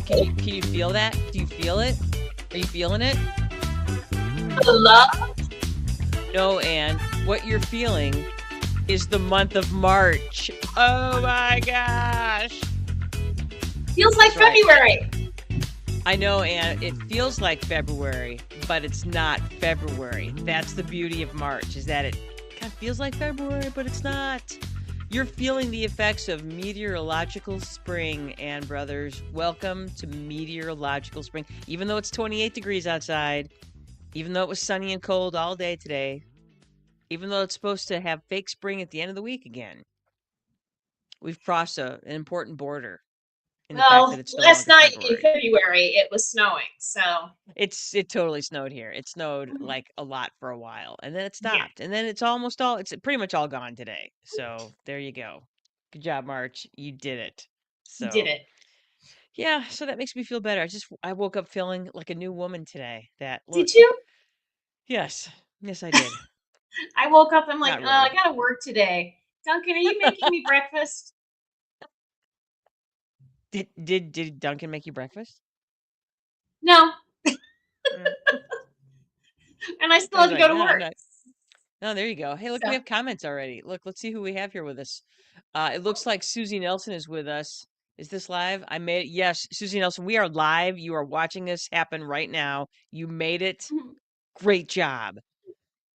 Can you feel that? Do you feel it? Are you feeling it? Love No, Anne. What you're feeling is the month of March. Oh my gosh. feels like That's right. February. I know, Anne. It feels like February, but it's not February. That's the beauty of March, is that it kind of feels like February, but it's not. You're feeling the effects of meteorological spring, Anne brothers. Welcome to meteorological spring. Even though it's 28 degrees outside, even though it was sunny and cold all day today, even though it's supposed to have fake spring at the end of the week again, we've crossed an important border in the fact that Well, it's no last longer night in February. February it was snowing, so It totally snowed here. It snowed like a lot for a while, and then it yeah, stopped, and then it's pretty much all gone today. So there you go. Good job, March. You did it. he did So it. yeah, so that makes me feel better. I woke up feeling like a new woman today. That Did look, you? yes, yes, I did. I woke up. I'm like, Not I really. gotta work today. Duncan, are you making me breakfast? Did Duncan make you breakfast? No, Mm. and I still I was had to go like, to no, I'm work. not. No, there you go. Hey, look, we So, have comments already. Look, let's see who we have here with us. It looks like Susie Nelson is with us. Is this live? I made it. Yes, Susie Nelson, we are live. You are watching this happen right now. You made it. Great job.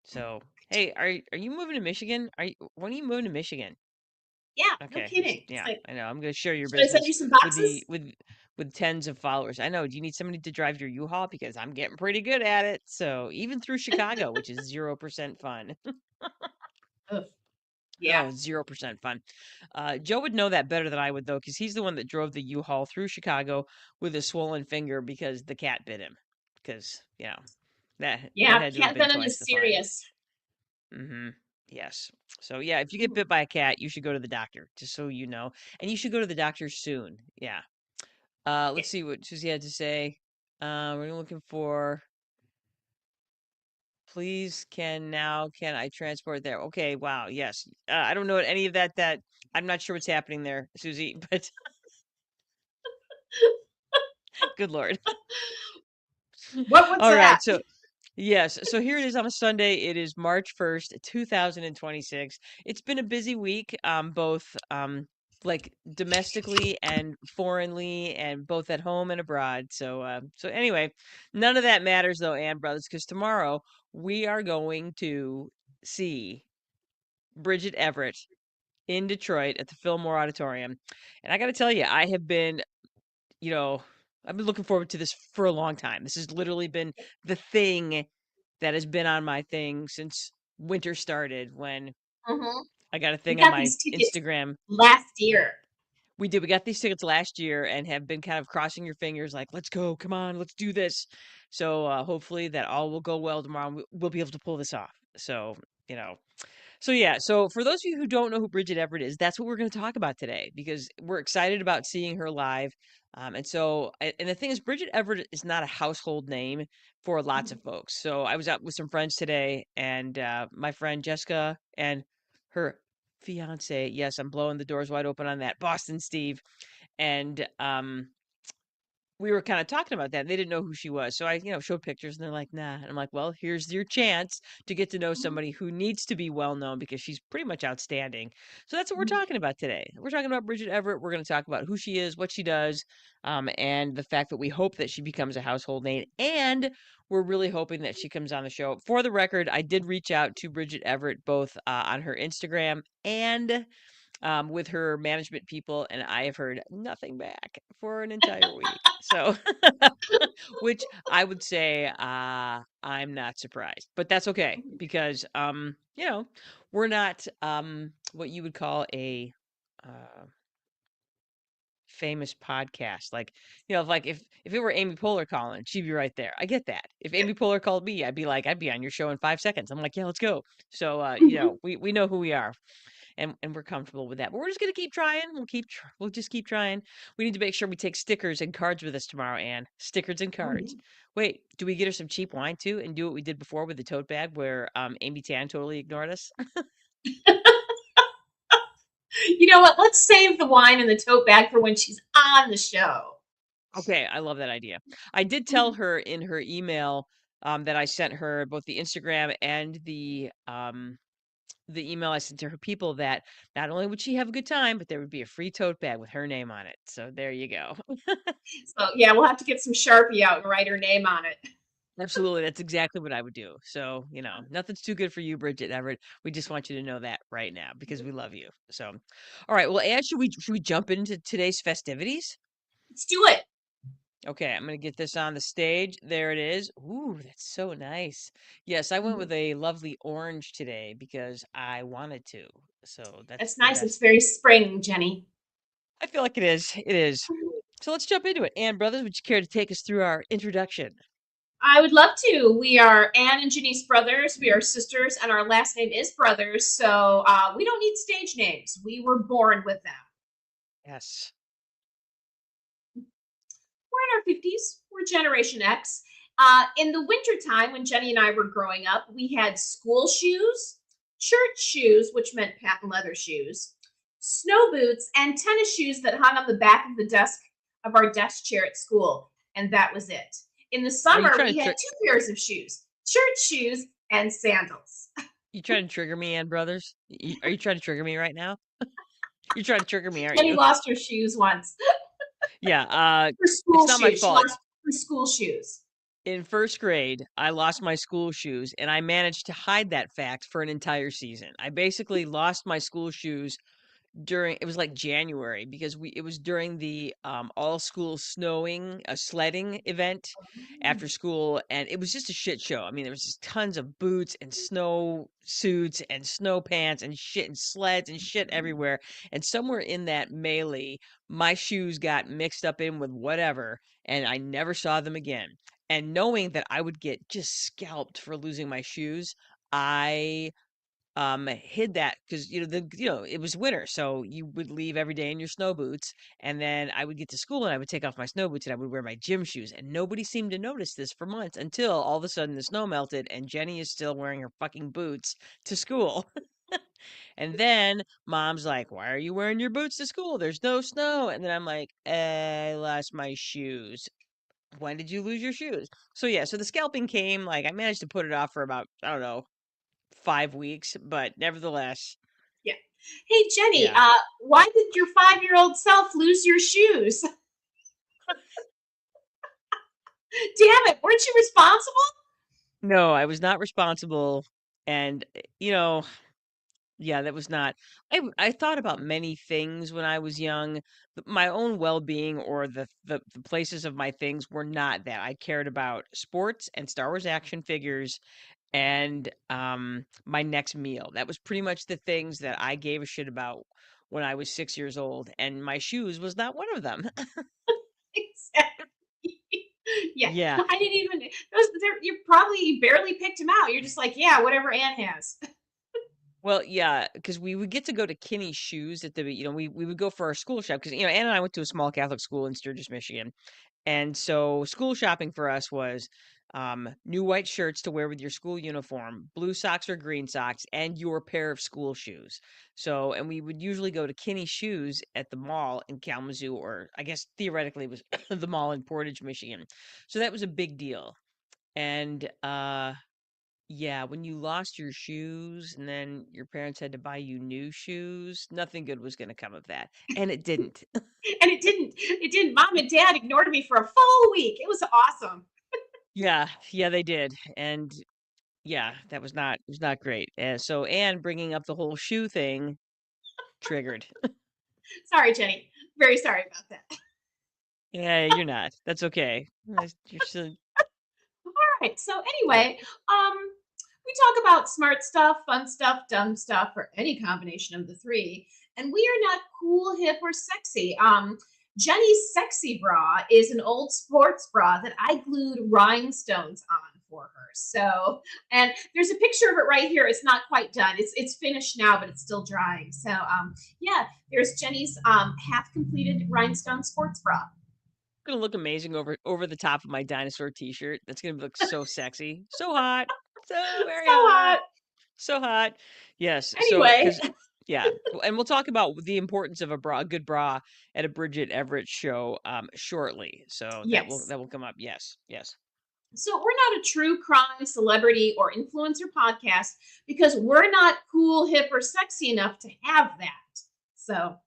So, hey, are you moving to Michigan? When are you moving to Michigan? yeah, no Okay. kidding. It's Yeah, like, I know. I'm going to share your should I send you business some with the boxes? with tens of followers. I know. Do you need somebody to drive your U-Haul? Because I'm getting pretty good at it. So even through Chicago, which is 0% fun. Ugh, yeah. Oh, 0% fun. Joe would know that better than I would, though, because he's the one that drove the U-Haul through Chicago with a swollen finger because the cat bit him. Because, that Yeah, had to have cat been venom twice is the fun. serious. Mm-hmm. Yes. So yeah, if you get bit by a cat, you should go to the doctor, just so you know. And you should go to the doctor soon. Yeah. Yeah. Let's see what Susie had to say. We're looking for please can I transport there? Okay, wow, yes. I don't know any of that I'm not sure what's happening there, Susie, but good Lord. What was All that? right, so yes, so here it is on a Sunday. It is March 1st, 2026. It's been a busy week, both like domestically and foreignly, and both at home and abroad. So anyway, none of that matters though, Ann Brothers, because tomorrow we are going to see Bridget Everett in Detroit at the Fillmore Auditorium. And I got to tell you, you know, I've been looking forward to this for a long time. This has literally been the thing that has been on my thing since winter started when Hmm. I got a We thing on got my these tickets Instagram. last year. We did. We got these tickets last year and have been kind of crossing your fingers like, let's go. Come on, let's do this. So hopefully that all will go well tomorrow. And we'll be able to pull this off. So, you know, So yeah, so for those of you who don't know who Bridget Everett is, that's what we're going to talk about today because we're excited about seeing her live. And the thing is, Bridget Everett is not a household name for lots of folks. So I was out with some friends today, and my friend Jessica and her fiance. Yes, I'm blowing the doors wide open on that. Boston Steve, and we were kind of talking about that. And they didn't know who she was. So I, showed pictures and they're like, nah. And I'm like, well, here's your chance to get to know somebody who needs to be well known because she's pretty much outstanding. So that's what we're talking about today. We're talking about Bridget Everett. We're going to talk about who she is, what she does, and the fact that we hope that she becomes a household name. And we're really hoping that she comes on the show. For the record, I did reach out to Bridget Everett both on her Instagram and with her management people, and I have heard nothing back for an entire week. So, which I would say I'm not surprised, but that's okay because we're not what you would call a uh, famous podcast. Like, like if it were Amy Poehler calling, she'd be right there. I get that. If Amy Poehler called me, I'd be like, I'd be on your show in 5 seconds. I'm like, yeah, let's go. So, we know who we are and we're comfortable with that. But we're just gonna keep trying. We'll just keep trying. We need to make sure we take stickers and cards with us tomorrow, Anne. Stickers and cards. Wait, do we get her some cheap wine too, and do what we did before with the tote bag where Amy Tan totally ignored us? You know what? Let's save the wine in the tote bag for when she's on the show. Okay, I love that idea. I did tell Mhm. her in her email, that I sent her both the Instagram and the email I sent to her people that not only would she have a good time, but there would be a free tote bag with her name on it. So there you go. So yeah, we'll have to get some Sharpie out and write her name on it. Absolutely, that's exactly what I would do. So, nothing's too good for you, Bridget Everett. We just want you to know that right now because we love you. So, all right. Well, and should we jump into today's festivities? Let's do it. Okay, I'm gonna get this on the stage. There it is. Ooh, that's so nice. Yes, I went Mhm. with a lovely orange today because I wanted to. So that's That's the nice. It's best. very spring, Jenny. I feel like it is. It is. So let's jump into it. Ann Brothers, would you care to take us through our introduction? I would love to. We are Anne and Janice Brothers. We are sisters, and our last name is Brothers. So we don't need stage names. We were born with them. Yes. We're in our 50s. We're Generation X. In the wintertime, when Jenny and I were growing up, we had school shoes, church shoes, which meant patent leather shoes, snow boots, and tennis shoes that hung on the back of the desk of our desk chair at school. And that was it. In the Are you summer, trying we to had trick? two pairs of shoes, church shoes and sandals. You trying to trigger me, Ann Brothers? Are you trying to trigger me right now? You're trying to trigger me, aren't Jenny you? lost her shoes once. Yeah. Her It's school not my shoes. She fault. lost her school shoes. In first grade, I lost my school shoes, and I managed to hide that fact for an entire season. I basically lost my school shoes during it was like January because we it was during the all school snowing sledding event after school, and it was just a shit show. I mean, there was just tons of boots and snow suits and snow pants and shit and sleds and shit everywhere, and somewhere in that melee my shoes got mixed up in with whatever, and I never saw them again. And knowing that I would get just scalped for losing my shoes, I hid that because it was winter, so you would leave every day in your snow boots, and then I would get to school and I would take off my snow boots and I would wear my gym shoes, and nobody seemed to notice this for months until all of a sudden the snow melted and Jenny is still wearing her fucking boots to school. And then mom's like, "Why are you wearing your boots to school? There's no snow." And then I'm like, I lost my shoes." "When did you lose your shoes?" So yeah, so the scalping came, like I managed to put it off for about, I don't know, 5 weeks, but nevertheless, Yeah. Hey, Jenny, yeah. why did your 5-year-old self lose your shoes? Damn it, weren't you responsible? No, I was not responsible, and, yeah, that was not I thought about many things when I was young, but my own well-being or the places of my things were not that. I cared about sports and Star Wars action figures and, my next meal. That was pretty much the things that I gave a shit about when I was 6 years old, and my shoes was not one of them. Exactly. Yeah, Yeah. I didn't even. You probably barely picked him out. You're just like, yeah, whatever Anne has. Well, yeah, because we would get to go to Kinney's Shoes at we would go for our school shop because, Ann and I went to a small Catholic school in Sturgis, Michigan. And so school shopping for us was new white shirts to wear with your school uniform, blue socks or green socks, and your pair of school shoes. So, and we would usually go to Kinney's Shoes at the mall in Kalamazoo, or I guess theoretically it was the mall in Portage, Michigan. So that was a big deal. And yeah, when you lost your shoes and then your parents had to buy you new shoes, nothing good was going to come of that. And it didn't. And it didn't. It didn't. Mom and Dad ignored me for a full week. It was awesome. Yeah, yeah, they did. And yeah, that was not great. So Anne bringing up the whole shoe thing triggered. Sorry, Jenny. Very sorry about that. Yeah, you're not. That's okay. You're still, All right. So yeah. anyway, we talk about smart stuff, fun stuff, dumb stuff, or any combination of the three. And we are not cool, hip, or sexy. Jenny's sexy bra is an old sports bra that I glued rhinestones on for her. So, and there's a picture of it right here. It's not quite done. It's finished now, but it's still drying. So, yeah, there's Jenny's half completed rhinestone sports bra. Gonna look amazing over the top of my dinosaur t-shirt. That's gonna look so sexy. So hot. So very So hot. So hot. Yes. So anyway, because Yeah, and we'll talk about the importance of a good bra at a Bridget Everett show shortly. So Yes. that will come up. Yes, yes. So we're not a true crime, celebrity, or influencer podcast because we're not cool, hip, or sexy enough to have that. So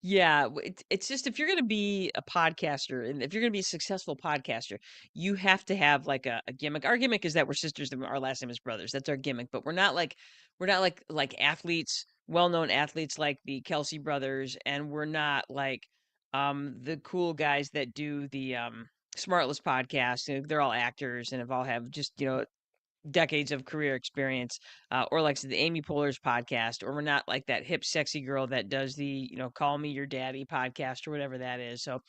Yeah, it's just if you're going to be a podcaster and if you're going to be a successful podcaster, you have to have like a gimmick. Our gimmick is that we're sisters and our last name is brothers. That's our gimmick, but we're not like athletes, well-known athletes like the Kelsey brothers, and we're not like the cool guys that do the Smartless podcast. You know, they're all actors and have all have just, decades of career experience, or like the Amy Poehler's podcast, or we're not like that hip, sexy girl that does the, Call Me Your Daddy podcast or whatever that is. So,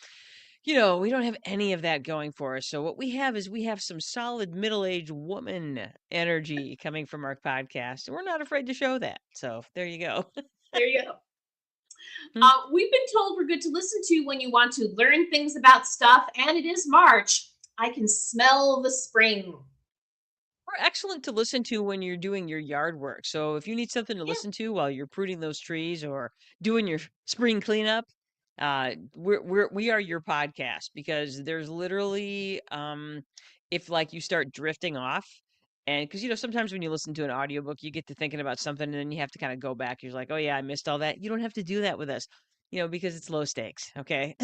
we don't have any of that going for us. So, what we have is we have some solid middle aged woman energy coming from our podcast, and we're not afraid to show that. So, there you go. there you go. Hmm. We've been told we're good to listen to when you want to learn things about stuff, and it is March. I can smell the spring. We're excellent to listen to when you're doing your yard work. So if you need something to Yeah. listen to while you're pruning those trees or doing your spring cleanup, we are your podcast because there's literally if like you start drifting off and because sometimes when you listen to an audiobook you get to thinking about something and then you have to kind of go back. You're like, oh yeah, I missed all that. You don't have to do that with us, because it's low stakes. Okay.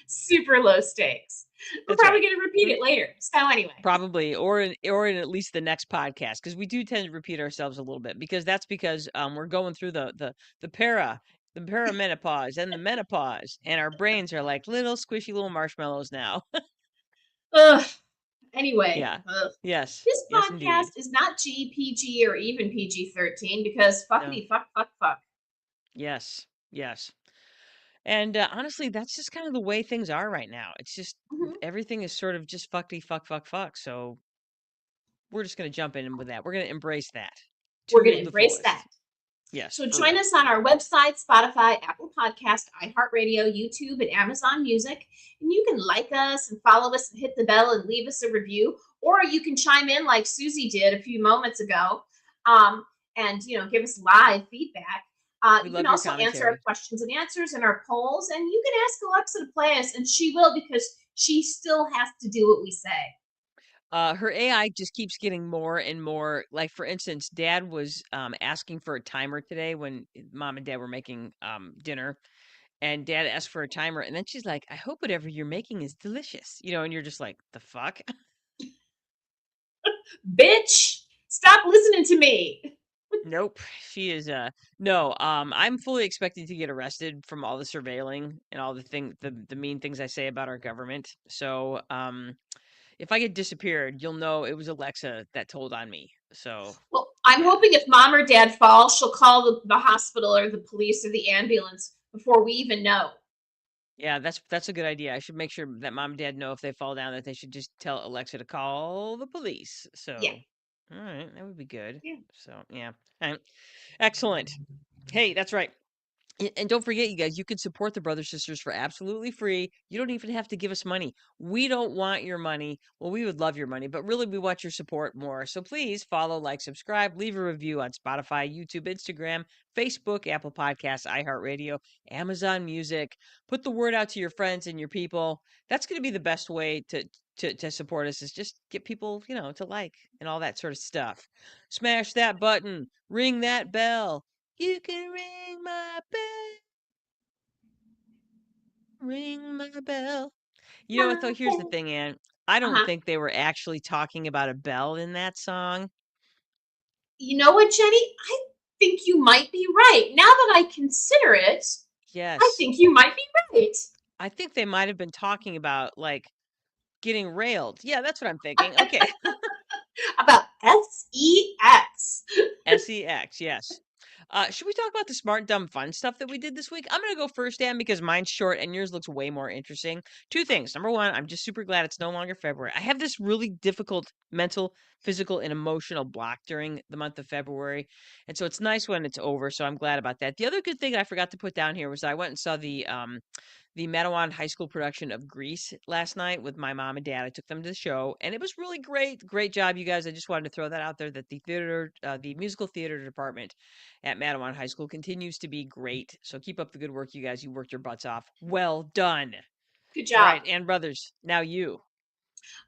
Super low stakes. We're That's probably right. going to repeat it later. So, anyway, Probably, or in at least the next podcast, because we do tend to repeat ourselves a little bit, because we're going through the perimenopause and the menopause, and our brains are like little squishy little marshmallows now. ugh. Anyway, Yeah. Yes. this Yes, podcast indeed. is not GPG or even PG-13 because No. fuckity fuck fuck fuck. Yes. Yes. And honestly, that's just kind of the way things are right now. It's just Mhm. everything is sort of just fuckity fuck fuck fuck. So we're just gonna jump in with that. We're gonna embrace that We're going to to the embrace that. fullest. Yes, So for join real. us on our website, Spotify, Apple Podcast, iHeartRadio, YouTube, and Amazon Music. And you can like us and follow us and hit the bell and leave us a review. Or you can chime in like Susie did a few moments ago, um, and give us live feedback. We You can love your also answer our commentary. questions and answers in our polls, and you can ask Alexa to play us, and she will because she still has to do what we say. Her AI just keeps getting more and more. Like for instance, Dad was asking for a timer today when Mom and Dad were making dinner, and Dad asked for a timer, and then she's like, "I hope whatever you're making is delicious," and you're just like, "The fuck." Bitch, stop listening to me. Nope, she is no. I'm fully expecting to get arrested from all the surveilling and all the mean things I say about our government. So if I get disappeared, you'll know it was Alexa that told on me. So Well, I'm yeah. hoping if mom or dad falls, she'll call the hospital or the police or the ambulance before we even know. Yeah, that's a good idea. I should make sure that mom and dad know if they fall down that they should just tell Alexa to call the police. Yeah. So, all right, that would be good. Yeah. So, yeah. All right. Excellent. Hey, that's right. And don't forget, you guys, you can support the Brother Sisters for absolutely free. You don't even have to give us money. We don't want your money. Well, we would love your money, but really, we want your support more. So please follow, like, subscribe, leave a review on Spotify, YouTube, Instagram, Facebook, Apple Podcasts, iHeartRadio, Amazon Music. Put the word out to your friends and your people. That's going to be the best way to support us is just get people, to like and all that sort of stuff. Smash that button, ring that bell. You can ring my bell. You know what though? Here's the thing, Ann. I don't Uh-huh. think they were actually talking about a bell in that song. You know what, Jenny? I think you might be right. Now that I consider it, I Yes. think you might be right. I think they might have been talking about like getting railed. Yeah, that's what I'm thinking. Okay. About sex. SEX, yes. Should we talk about the smart, dumb, fun stuff that we did this week? I'm going to go first, Dan, because mine's short and yours looks way more interesting. Two things. Number one, I'm just super glad it's no longer February. I have this really difficult mental, physical, and emotional block during the month of February. And so it's nice when it's over. So I'm glad about that. The other good thing I forgot to put down here was I went and saw the Mattawan High School production of Grease last night with my mom and dad. I took them to the show, and it was really great. Great job, you guys. I just wanted to throw that out there that the musical theater department at Mattawan High School continues to be great. So keep up the good work, you guys. You worked your butts off. Well done. Good All job. right, and brothers, now you.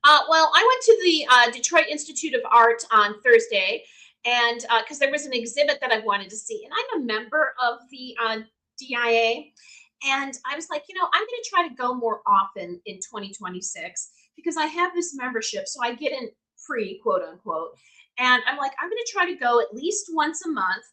Well, I went to the Detroit Institute of Art on Thursday, and because there was an exhibit that I wanted to see, and I'm a member of the DIA, and I was like, I'm going to try to go more often in 2026 because I have this membership, so I get in free, quote unquote. And I'm like, I'm going to try to go at least once a month,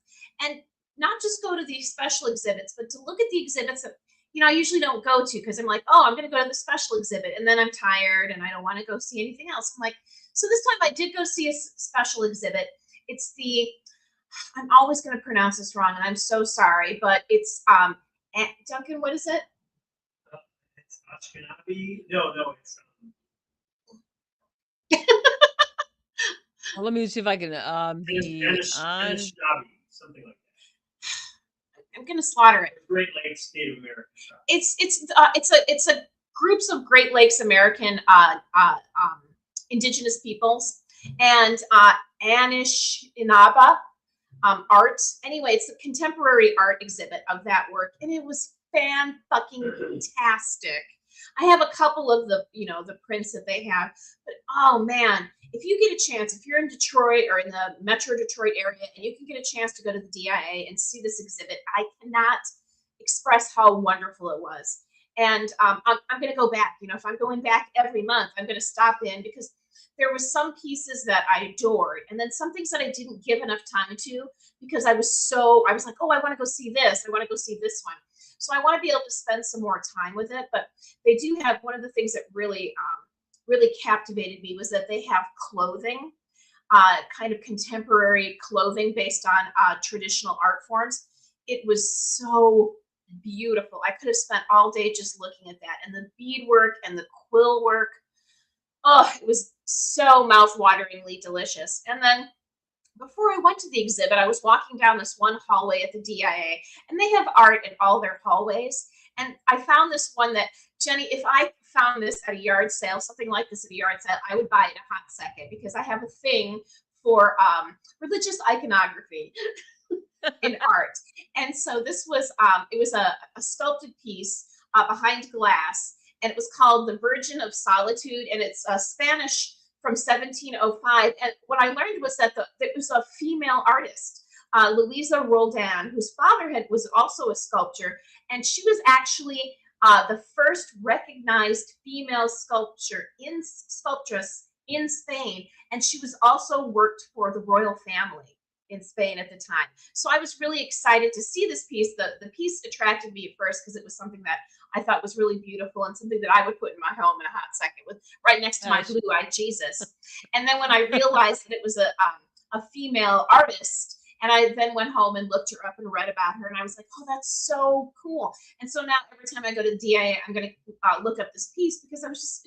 and not just go to these special exhibits, but to look at the exhibits that I usually don't go to because I'm like, oh, I'm going to go to the special exhibit. And then I'm tired and I don't want to go see anything else. I'm like, so this time I did go see a special exhibit. It's I'm always going to pronounce this wrong and I'm so sorry, but it's, Duncan, what is it? It's Ashkenazi. No, no, it's Well, let me see if I can Anishinaabe, something like I'm going to slaughter it. that. Great Lakes Native American tribe. It's a groups of Great Lakes American indigenous peoples and Anishinaabe art. Anyway, it's a contemporary art exhibit of that work, and it was fan fucking tastic. I have a couple of the prints that they have, but oh man, if you get a chance, if you're in Detroit or in the Metro Detroit area, and you can get a chance to go to the DIA and see this exhibit, I cannot express how wonderful it was. And I'm going to go back. If I'm going back every month, I'm going to stop in because there was some pieces that I adored, and then some things that I didn't give enough time to because I was like, oh, I want to go see this. I want to go see this one. So I want to be able to spend some more time with it. But they do have one of the things that really captivated me was that they have clothing, kind of contemporary clothing based on traditional art forms. It was so beautiful. I could have spent all day just looking at that and the beadwork and the quill work. Oh, it was so mouth-wateringly delicious. And then before I went to the exhibit, I was walking down this one hallway at the DIA, and they have art in all their hallways. And I found this one that, Jenny, if I found this at a yard sale, something like this at a yard sale, I would buy it in a hot second because I have a thing for religious iconography in art. And so this was, it was a sculpted piece behind glass, and it was called The Virgin of Solitude, and it's Spanish from 1705. And what I learned was that it was a female artist, Luisa Roldan, whose father was also a sculptor, and she was actually the first recognized female sculptress in Spain, and she was also worked for the royal family in Spain at the time. So I was really excited to see this piece. The piece attracted me at first because it was something that I thought was really beautiful and something that I would put in my home in a hot second with right next to my nice. blue-eyed Jesus. And then when I realized that it was a female artist, and I then went home and looked her up and read about her, and I was like, oh, that's so cool. And so now every time I go to DIA, I'm going to look up this piece because it was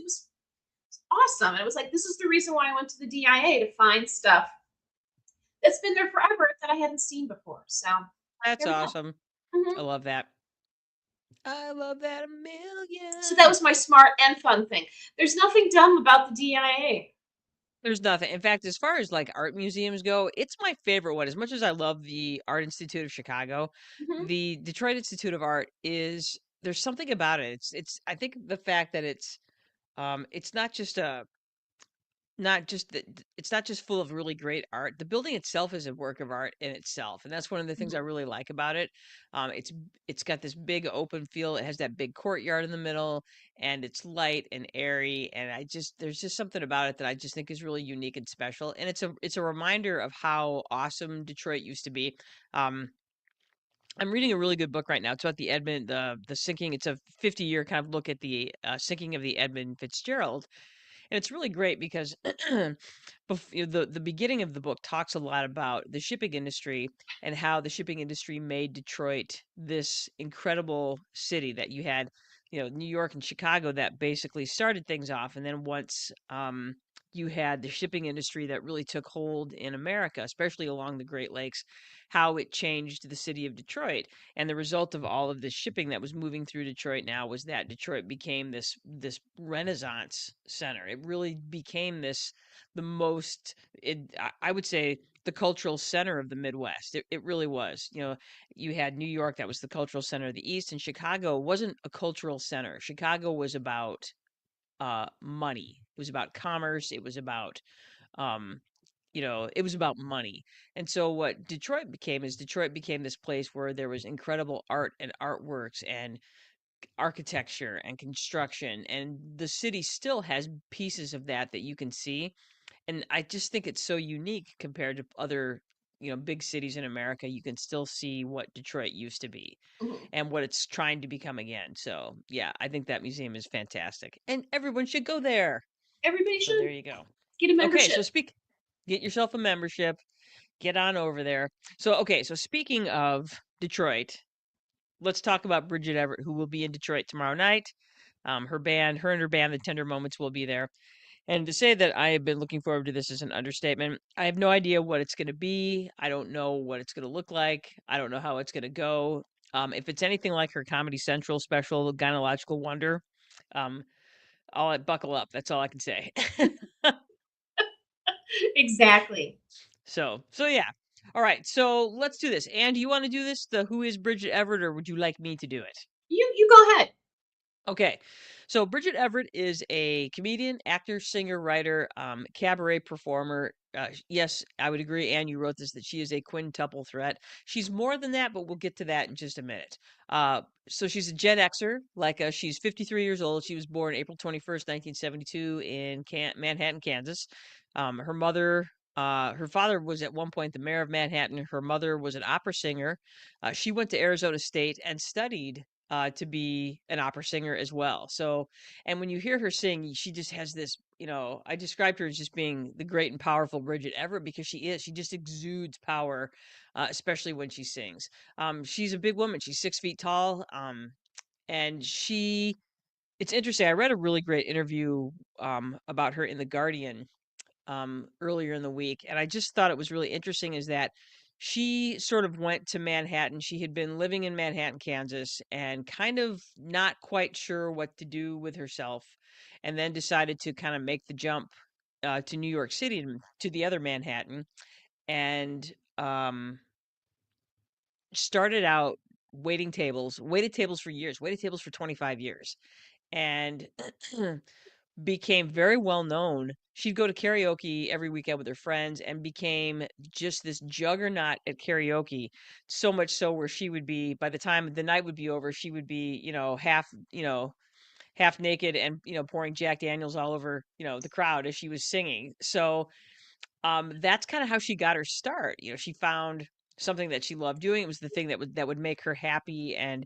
awesome. And it was like, this is the reason why I went to the DIA, to find stuff that's been there forever that I hadn't seen before. So That's there we go. awesome. Mhm. I love that. I love that a So that million. was my smart and fun thing. There's nothing dumb about the DIA. There's nothing. In fact, as far as like art museums go, it's my favorite one. As much as I love the Art Institute of Chicago, Mhm. the Detroit Institute of Art there's something about it. I think the fact that it's it's not just full of really great art. The building itself is a work of art in itself, and that's one of the things I Mhm. really like about it. It's got this big open feel. It has that big courtyard in the middle, and it's light and airy. And there's just something about it that I just think is really unique and special. And it's a reminder of how awesome Detroit used to be. Um, I'm reading a really good book right now. It's about the sinking. It's a 50-year kind of look at the sinking of the Edmund Fitzgerald, and it's really great because the beginning of the book talks a lot about the shipping industry and how the shipping industry made Detroit this incredible city that you had, New York and Chicago that basically started things off, and then once you had the shipping industry that really took hold in America, especially along the Great Lakes, how it changed the city of Detroit. And the result of all of this shipping that was moving through Detroit now was that Detroit became this renaissance center. It really became the most I would say the cultural center of the Midwest. It really was. You had New York, that was the cultural center of the East, and Chicago wasn't a cultural center. Chicago was about money. It was about commerce. It was about um, it was about money. And so what Detroit became is Detroit became this place where there was incredible art and artworks and architecture and construction, and the city still has pieces of that you can see. And I just think it's so unique compared to other, big cities in America. You can still see what Detroit used to be Mhm. and what it's trying to become again. So, yeah, I think that museum is fantastic and everyone should go there. Everybody So, there should you go. get a Okay, membership. so get yourself a membership, get on over there. So, okay, so speaking of Detroit, let's talk about Bridget Everett, who will be in Detroit tomorrow night. Her and her band, The Tender Moments, will be there. And to say that I have been looking forward to this is an understatement. I have no idea what it's going to be. I don't know what it's going to look like. I don't know how it's going to go. If it's anything like her Comedy Central special, Gynecological Wonder, um, I'll buckle up. That's all I can say. Exactly. So yeah. All right. So let's do this. And do you want to do this? The Who is Bridget Everett, or would you like me to do it? You go ahead. Okay. So Bridget Everett is a comedian, actor, singer, writer, cabaret performer. Yes, I would agree. And you wrote this that she is a quintuple threat. She's more than that, but we'll get to that in just a minute. So she's a Gen Xer. She's 53 years old. She was born April 21st, 1972, in Manhattan, Kansas. Her father was at one point the mayor of Manhattan. Her mother was an opera singer. She went to Arizona State and studied to be an opera singer as well. So, and when you hear her sing, she just has this, I described her as just being the great and powerful Bridget Everett because she is. She just exudes power, especially when she sings. She's a big woman. She's 6 feet tall. And it's interesting. I read a really great interview about her in The Guardian earlier in the week, and I just thought it was really interesting is that she sort of went to Manhattan. She had been living in Manhattan, Kansas, and kind of not quite sure what to do with herself, and then decided to kind of make the jump to New York City, to the other Manhattan, and started out waited tables for years, waited tables for 25 years, and became very well known. She'd go to karaoke every weekend with her friends and became just this juggernaut at karaoke. So much so where she would be, by the time the night would be over, she would be, half naked and, pouring Jack Daniels all over, the crowd as she was singing. So that's kind of how she got her start. She found something that she loved doing. It was the thing that would make her happy, and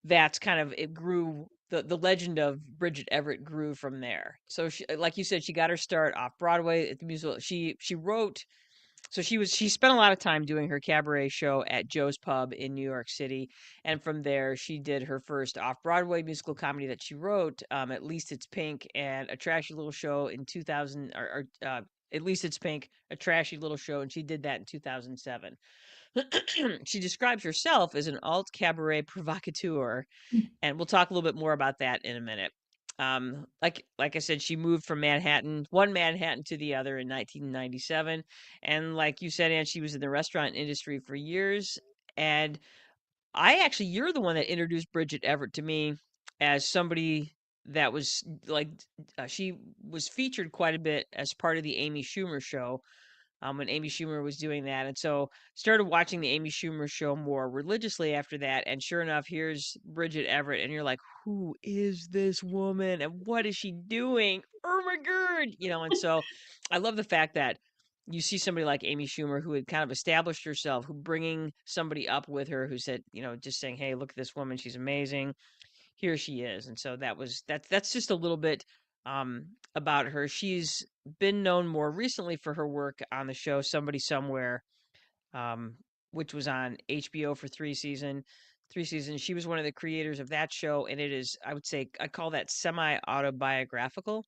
that's kind of it grew. The legend of Bridget Everett grew from there. So she, like you said, she got her start off Broadway at the musical. She wrote. So she spent a lot of time doing her cabaret show at Joe's Pub in New York City, and from there she did her first off Broadway musical comedy that she wrote, At Least It's Pink, and a trashy little show in 2000, At Least It's Pink, a trashy little show, and she did that in 2007. She describes herself as an alt cabaret provocateur, and we'll talk a little bit more about that in a minute. Like I said, she moved from one Manhattan to the other in 1997, and like you said, Ann, she was in the restaurant industry for years. And you're the one that introduced Bridget Everett to me as somebody that was like, she was featured quite a bit as part of the Amy Schumer show when Amy Schumer was doing that. And so started watching the Amy Schumer show more religiously after that. And sure enough, here's Bridget Everett, and you're like, who is this woman and what is she doing? Oh my God. And so I love the fact that you see somebody like Amy Schumer who had kind of established herself, who bringing somebody up with her who said, just saying, hey, look at this woman. She's amazing. Here she is. And so that's just a little bit about her. She's been known more recently for her work on the show Somebody Somewhere, um, which was on HBO for 3 seasons. She was one of the creators of that show, and it is, I would say, I call that semi autobiographical.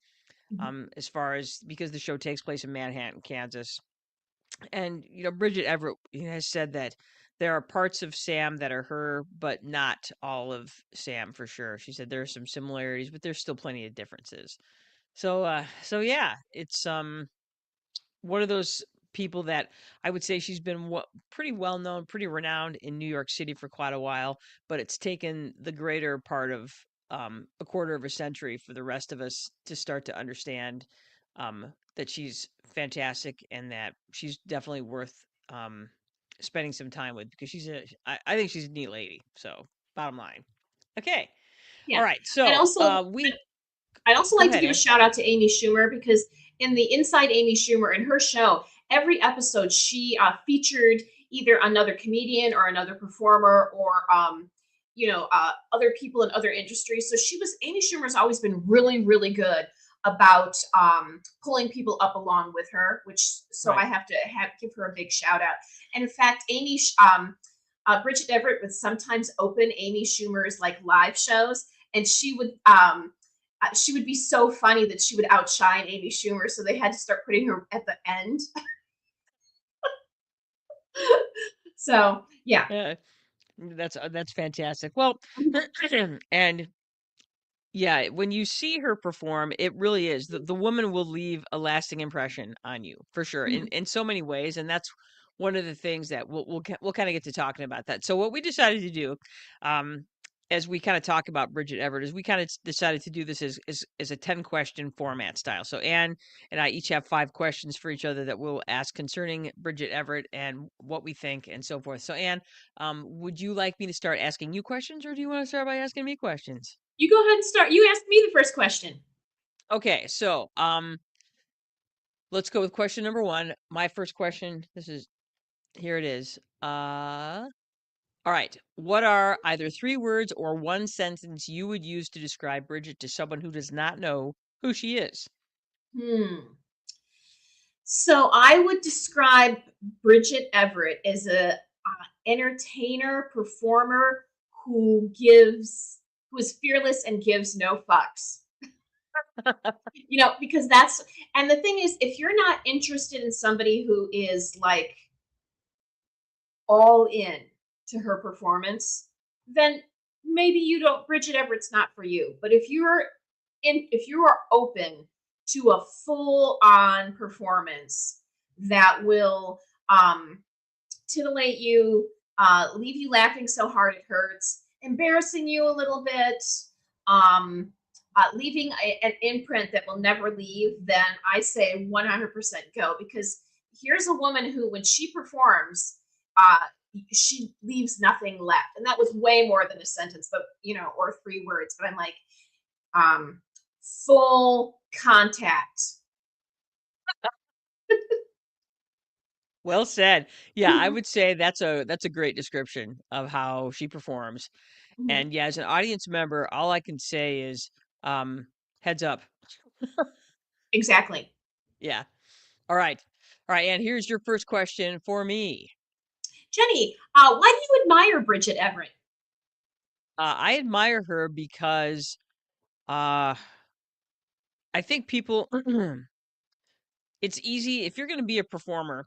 Mhm. as far as because the show takes place in Manhattan, Kansas. And Bridget Everett has said that there are parts of Sam that are her, but not all of Sam for sure. She said there are some similarities, but there's still plenty of differences. So yeah, it's one of those people that I would say she's been pretty well known, pretty renowned in New York City for quite a while, but it's taken the greater part of a quarter of a century for the rest of us to start to understand that she's fantastic and that she's definitely worth um, spending some time with because I think she's a neat lady. So, bottom line. Okay. All Yeah. right. And So, also, I'd also go like to ahead, give a Ann. shout out to Amy Schumer because in the Inside Amy Schumer in her show, every episode she featured either another comedian or another performer or other people in other industries. So Amy Schumer's always been really really good about pulling people up along with her, which so I Right. have to give her a big shout out. And in fact, Bridget Everett would sometimes open Amy Schumer's like live shows, and she would be so funny that she would outshine Amy Schumer, so they had to start putting her at the end. So yeah. Yeah. That's fantastic. Well, and yeah, when you see her perform, it really is the woman will leave a lasting impression on you for sure Mhm. in so many ways, and that's one of the things that we'll kind of get to talking about that. So what we decided to do, um, as we kind of talk about Bridget Everett, is we kind of decided to do this as a 10 question format style. So Anne and I each have 5 questions for each other that we'll ask concerning Bridget Everett and what we think and so forth. So Anne, would you like me to start asking you questions, or do you want to start by asking me questions? You go ahead and start. You asked me the first question. Okay, so let's go with question number one. My first question. This is here it is. All right. What are either 3 words or one sentence you would use to describe Bridget to someone who does not know who she is? Hmm. So I would describe Bridget Everett as a entertainer, performer who is fearless and gives no fucks. Because and the thing is, if you're not interested in somebody who is like all in to her performance, then maybe you don't Bridget Everett's not for you. But if you are open to a full on performance that will titillate you, leave you laughing so hard it hurts, embarrassing you a little bit, leaving an imprint that will never leave, then I say 100% go, because here's a woman who, when she performs, uh, she leaves nothing left. And that was way more than a sentence, but or 3 words. But I'm like, um, full contact. Well said. Yeah, I Mhm, would say that's a great description of how she performs. mhm. And yeah, as an audience member, all I can say is heads up. Exactly. Yeah. All right. All right, and here's your first question for me. Jenny, why do you admire Bridget Everett? I admire her because uh, I think people, it's easy if you're going to be a performer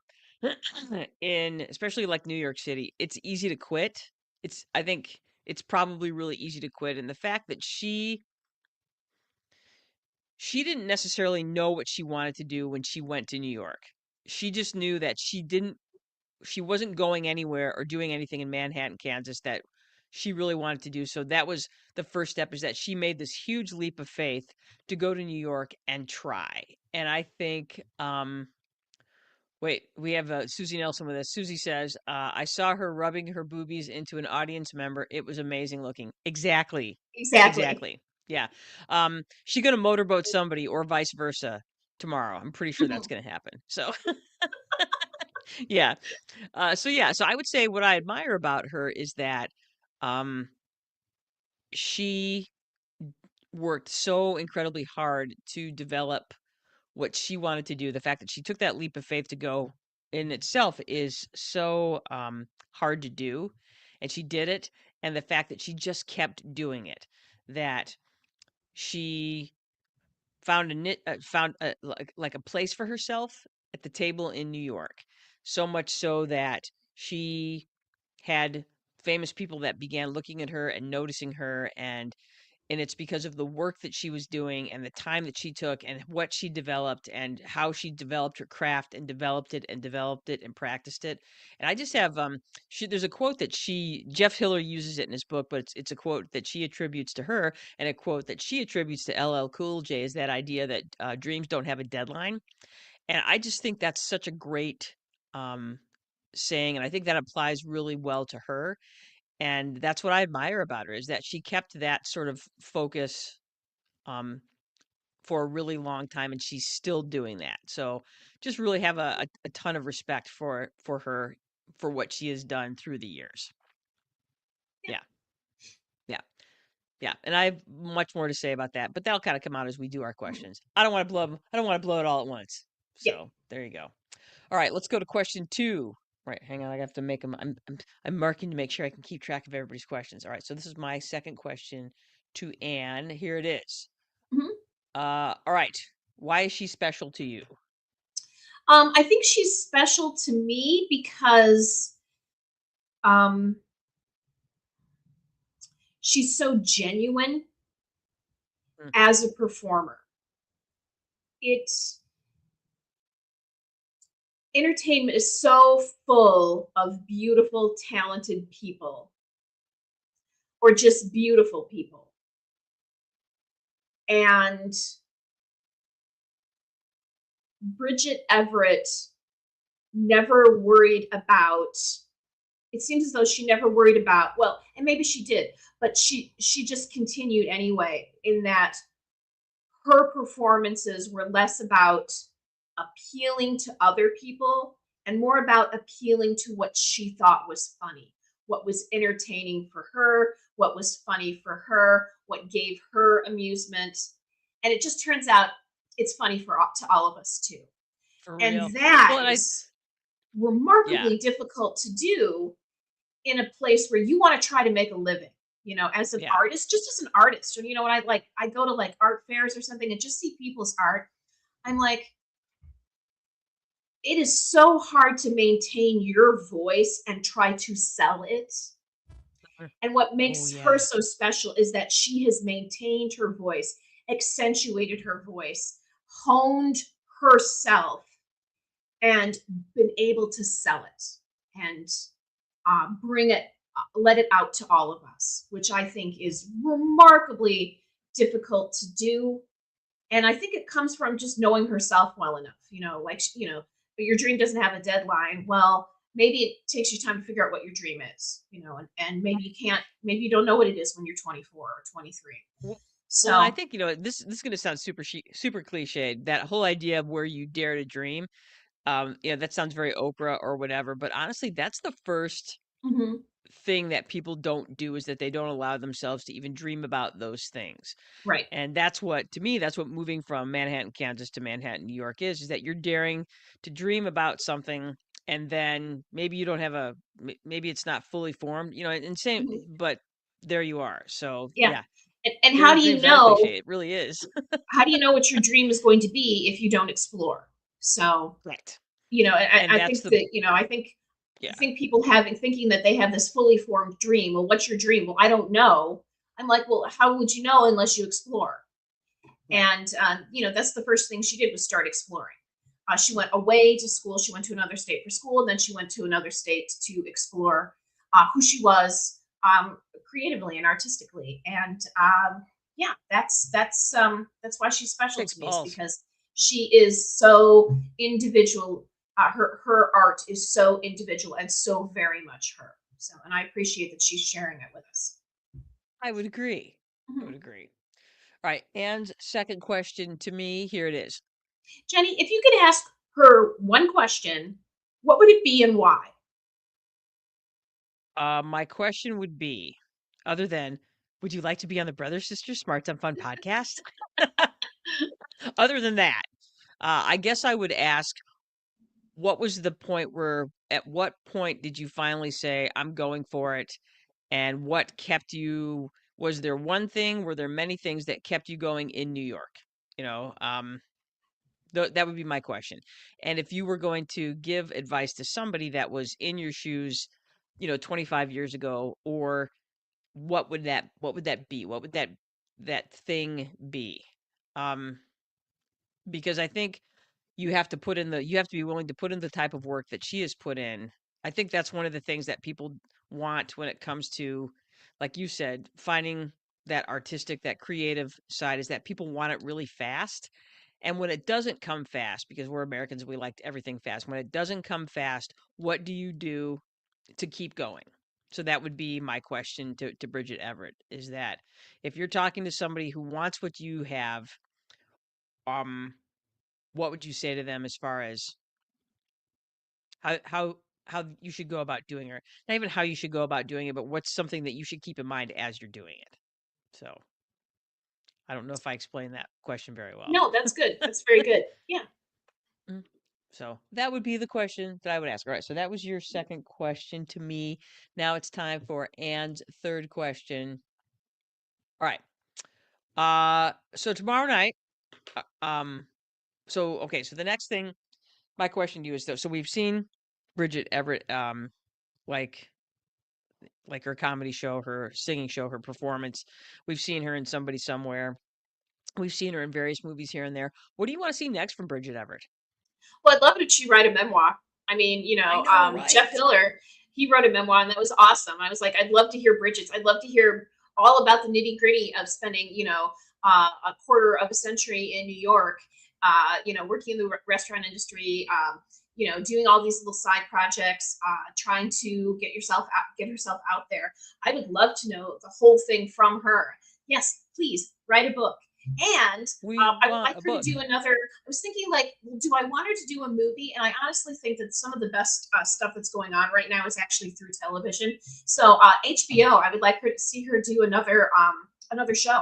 in, especially like New York City, it's easy to quit. I think it's probably really easy to quit. And the fact that she didn't necessarily know what she wanted to do when she went to New York. She just knew that she wasn't going anywhere or doing anything in Manhattan, Kansas that she really wanted to do. So that was the first step, is that she made this huge leap of faith to go to New York and try. And I think wait, we have Susie Nelson with us. Susie says, I saw her rubbing her boobies into an audience member. It was amazing looking. Exactly. Exactly. Exactly. Yeah. She gonna motorboat somebody or vice versa tomorrow. I'm pretty sure that's Mhm. gonna happen. So yeah. So I would say what I admire about her is that um she worked so incredibly hard to develop what she wanted to do. The fact that she took that leap of faith to go in itself is so hard to do, and she did it. And the fact that she just kept doing it, that she found like a place for herself at the table in New York. So much so that she had famous people that began looking at her and noticing her, and it's because of the work that she was doing and the time that she took and what she developed and how she developed her craft and developed it and practiced it. And I just have there's a quote that Jeff Hiller uses it in his book, but it's a quote that she attributes to her, and a quote that she attributes to LL Cool J, is that idea that dreams don't have a deadline. And I just think that's such a great um saying, and I think that applies really well to her, and that's what I admire about her, is that she kept that sort of focus um, for a really long time, and she's still doing that. So just really have a ton of respect for her, for what she has done through the years. Yeah. Yeah, yeah, yeah. And I have much more to say about that, but that'll kind of come out as we do our Mhm. questions. I don't want to blow 'em- I don't want to blow it all at once. Yeah. So there you go. All right, let's go to question two. Right, hang on. I have to make them. I'm marking to make sure I can keep track of everybody's questions. All right, so this is my second question to Anne. Here it is. Mhm. All right. Why is she special to you? I think she's special to me because um, she's so genuine Mm, as a performer. It's Entertainment is so full of beautiful, talented people, or just beautiful people. And Bridget Everett never worried about, it seems as though she never worried about, well, and maybe she did, but she just continued anyway, in that her performances were less about appealing to other people and more about appealing to what she thought was funny, what was entertaining for her, what was funny for her, what gave her amusement. And it just turns out it's funny to all of us too. for And real. Well, that and is yeah, remarkably difficult to do in a place where you want to try to make a living, as an yeah. artist, just as an artist. Or, when I go to like art fairs or something and just see people's art, I'm like, it is so hard to maintain your voice and try to sell it. Mm. And what Oh, makes her yeah. so special is that she has maintained her voice, accentuated her voice, honed herself, and been able to sell it and bring it, let it out to all of us, which I think is remarkably difficult to do. And I think it comes from just knowing herself well enough, like, but your dream doesn't have a deadline. Well, maybe it takes you time to figure out what your dream is, and maybe maybe you don't know what it is when you're 24 or 23. Well, well, and I So, think, this is going to sound super cliched. That whole idea of where you dare to dream. That sounds very Oprah or whatever. But honestly, that's the first mhm, thing that people don't do, is that they don't allow themselves to even dream about those things. right. And that's what, to me, that's what moving from Manhattan, Kansas to Manhattan, New York is that you're daring to dream about something, and then maybe you don't have maybe it's not fully formed, and same, Mhm, but there you are. So yeah. yeah, And dare to dream is another cliche. It really is. how do you know what your dream is going to be if you don't explore? So, Right. I And that's think the, that, I yeah, think people thinking that they have this fully formed dream. Well, what's your dream? Well, I don't know. I'm like, well, how would you know unless you explore? right. And that's the first thing she did, was start exploring. She went away to school. She went to another state for school, and then she went to another state to explore who she was, creatively and artistically. And yeah, that's why she's special Takes to me, is balls. because she is so individual. Her art is so individual and so very much her. So, and I appreciate that she's sharing it with us. I would agree. I Mhm. would agree. All right. And second question to me, here it is. Jenny, if you could ask her one question, what would it be and why? My question would be, other than, would you like to be on the Brother Sister Smarts on Fun podcast? Other than that, I guess I would ask, what was the point where, at what point did you finally say, I'm going for it? And what kept you, was there one thing, were there many things that kept you going in New York? You know, that would be my question. And if you were going to give advice to somebody that was in your shoes, 25 years ago, or what would that be? What would that thing be? Um, because I think you have to be willing to put in the type of work that she has put in. I think that's one of the things that people want when it comes to, like you said, finding that artistic, that creative side, is that people want it really fast. And when it doesn't come fast, because we're Americans, we like everything fast. When it doesn't come fast, what do you do to keep going? So that would be my question to Bridget Everett, is that if you're talking to somebody who wants what you have, um, what would you say to them as far as how you should go about doing it? Not even how you should go about doing it, but what's something that you should keep in mind as you're doing it. So I don't know if I explained that question very well. No, that's good. That's very good. Yeah. Mm. So that would be the question that I would ask. All right. So that was your second question to me. Now it's time for Anne's third question. All right. So tomorrow night, so okay, so the next thing, my question to you is though, so we've seen Bridget Everett, like her comedy show, her singing show, her performance. We've seen her in Somebody Somewhere. We've seen her in various movies here and there. What do you want to see next from Bridget Everett? Well, I'd love it if she write a memoir. I mean, I know, Jeff right? Hiller, he wrote a memoir, and that was awesome. I was like, I'd love to hear Bridget's. I'd love to hear all about the nitty gritty of spending, a quarter of a century in New York, working in the restaurant industry, doing all these little side projects, trying to get herself out there. I would love to know the whole thing from her. Yes, please write a book. And We I would want like a her to book. do another. I was thinking, like, do I want her to do a movie? And I honestly think that some of the best stuff that's going on right now is actually through television. So HBO, I would like her to see her do another show.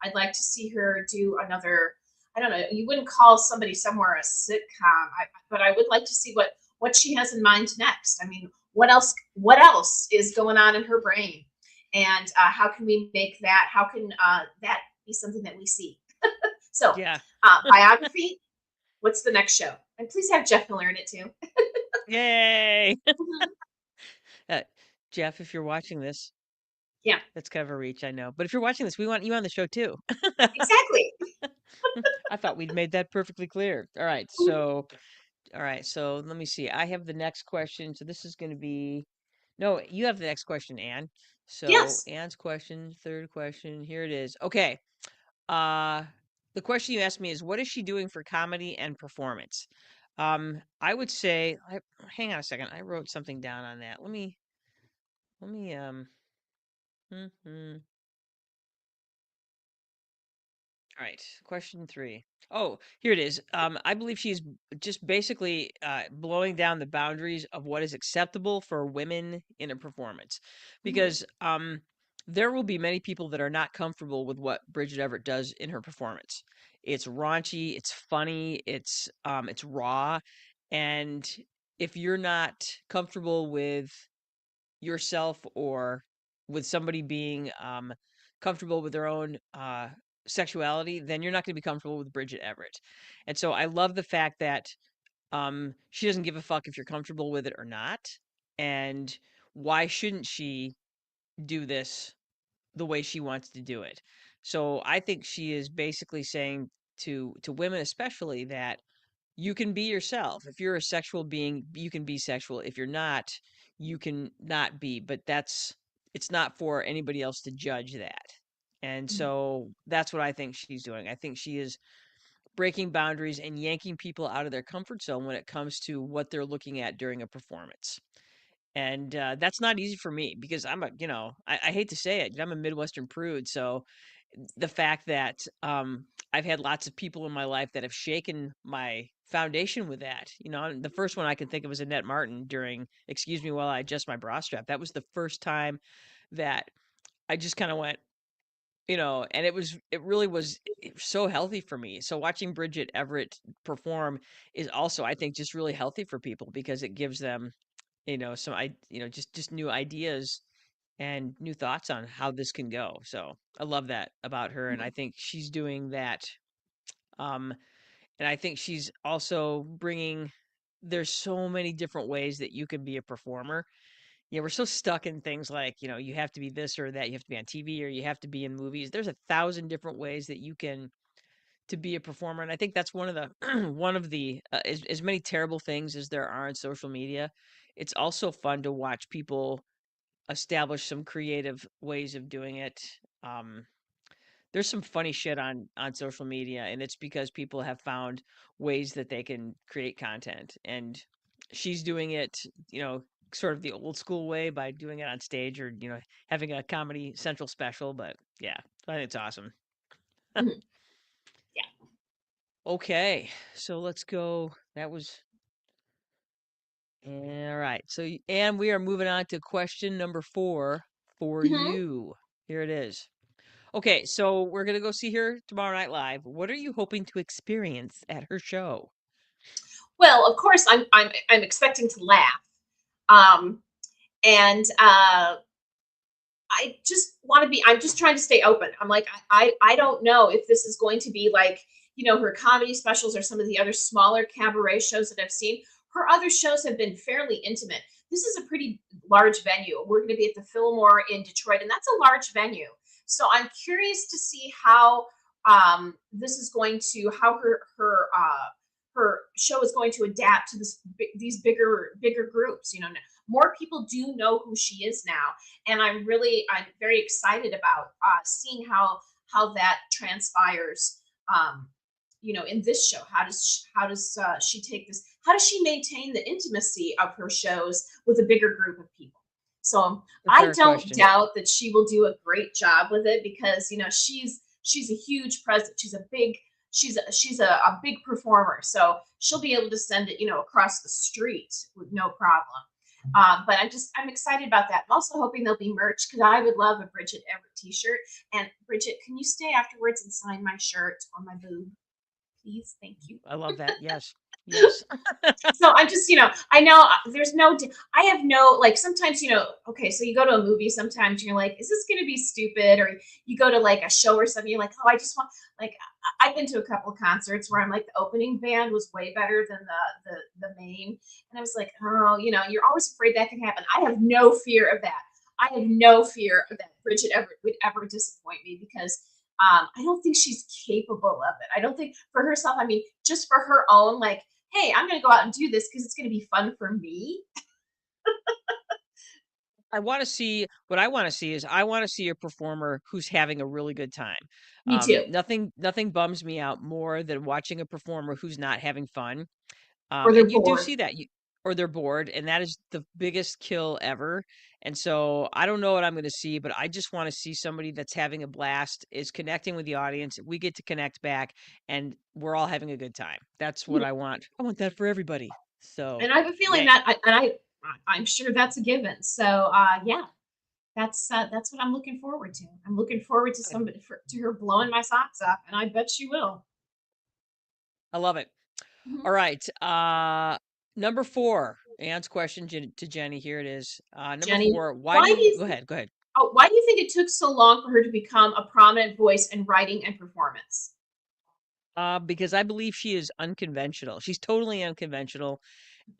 I'd like to see her do another. I don't know. You wouldn't call Somebody Somewhere a sitcom, but I would like to see what she has in mind next. I mean, what else? What else is going on in her brain? And how can we make that? How can that be something that we see? So, Yeah. biography. What's the next show? And please have Jeff Miller in it too. Yay. Mhm. Uh, Jeff, if you're watching this, Yeah, that's kind of a reach, I know. But if you're watching this, we want you on the show too. exactly. I thought we'd made that perfectly clear. All right, so let me see. I have the next question. So this is going to be, no, you have the next question, Anne. So Yes. Anne's question, third question. Here it is. Okay. Uh, the question you asked me is, what is she doing for comedy and performance? I would say, hang on a second. I wrote something down on that. Let me. Hmm. All right, question three. Oh, here it is. I believe she's just basically blowing down the boundaries of what is acceptable for women in a performance, Mhm. because there will be many people that are not comfortable with what Bridget Everett does in her performance. It's raunchy, it's funny, it's raw, and if you're not comfortable with yourself or with somebody being comfortable with their own sexuality, then you're not going to be comfortable with Bridget Everett. And so I love the fact that she doesn't give a fuck if you're comfortable with it or not. And why shouldn't she do this the way she wants to do it? So I think she is basically saying to women especially that you can be yourself. If you're a sexual being, you can be sexual. If you're not, you can not be. But it's not for anybody else to judge that. And so that's what I think she's doing. I think she is breaking boundaries and yanking people out of their comfort zone when it comes to what they're looking at during a performance. And that's not easy for me because I hate to say it, I'm a Midwestern prude. So the fact that I've had lots of people in my life that have shaken my foundation with that. And the first one I can think of is Annette Martin during Excuse Me While I Adjust My Bra Strap. That was the first time that I just kind of went, and it really was so healthy for me. So watching Bridget Everett perform is also, I think, just really healthy for people because it gives them, some just new ideas and new thoughts on how this can go. So I love that about her, and I think she's doing that Um, and I think she's also bringing. There's so many different ways that you can be a performer. We're so stuck in things like, you have to be this or that, you have to be on TV or you have to be in movies. There's 1,000 different ways that you can to be a performer, and I think that's one of the one of the as many terrible things as there are on social media. It's also fun to watch people establish some creative ways of doing it. Um, there's some funny shit on social media, and it's because people have found ways that they can create content, and she's doing it, sort of the old school way by doing it on stage or having a Comedy Central special. But yeah, I think it's awesome. Mhm. Yeah. Okay, so let's go. That was all right. So and we are moving on to question number 4 for Mhm. you. Here it is. Okay, so we're gonna go see her tomorrow night live. What are you hoping to experience at her show? Well, of course, I'm expecting to laugh. Um, and I just want to be. I'm just trying to stay open. I'm like, I don't know if this is going to be like, her comedy specials or some of the other smaller cabaret shows that I've seen. Her other shows have been fairly intimate. This is a pretty large venue. We're going to be at the Fillmore in Detroit, and that's a large venue. So I'm curious to see how this is going to how her show is going to adapt to these bigger groups. More people do know who she is now, and I'm very excited about seeing how that transpires. In this show, how does she take this? How does she maintain the intimacy of her shows with a bigger group of people? So A I fair don't question. doubt that she will do a great job with it because she's a huge presence. She's a big performer, so she'll be able to send it across the street with no problem. But I'm excited about that. I'm also hoping there'll be merch because I would love a Bridget Everett T-shirt. And Bridget, can you stay afterwards and sign my shirt on my boob, please? Thank you. I love that. Yes. Yes. So I'm just, I know there's no, I have no, like sometimes, okay, so you go to a movie sometimes you're like, is this going to be stupid? Or you go to like a show or something, you're like, oh, I just want, like, I've been to a couple of concerts where I'm like, the opening band was way better than the main. And I was like, oh, you're always afraid that can happen. I have no fear of that. I have no fear that Bridget Everett would ever disappoint me because I don't think she's capable of it. I don't think for herself, I mean, just for her own, like, hey, I'm going to go out and do this because it's going to be fun for me. What I want to see is I want to see a performer who's having a really good time. Me too. Nothing bums me out more than watching a performer who's not having fun. Or they're And you do bored. see that or they're bored, and that is the biggest kill ever. And so I don't know what I'm going to see, but I just want to see somebody that's having a blast, is connecting with the audience. We get to connect back, and we're all having a good time. That's what I want. I want that for everybody. So, And I have a feeling yay. that I'm sure that's a given. So yeah, that's what I'm looking forward to. I'm looking forward to to her blowing my socks off, and I bet she will. I love it. Mhm. All right. Number 4. Anne's question to Jenny. Here it is. Number Jenny, 4. Why do why do you you go ahead? Go ahead. why do you think it took so long for her to become a prominent voice in writing and performance? Because I believe she is unconventional. She's totally unconventional,